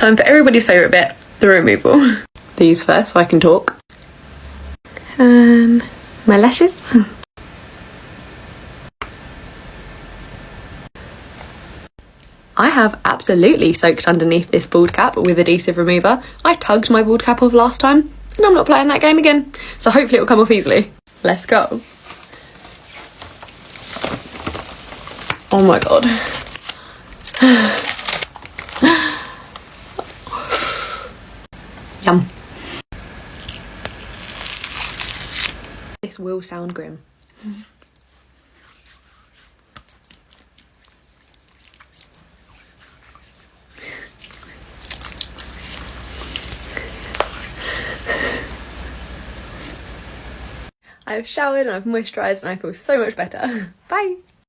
time for everybody's favourite bit, the removal. These first so I can talk. And my lashes. I have absolutely soaked underneath this bald cap with adhesive remover. I tugged my bald cap off last time and I'm not playing that game again. So hopefully it'll come off easily. Let's go. Oh my god. Yum. This will sound grim. I've showered and I've moisturised and I feel so much better. Bye!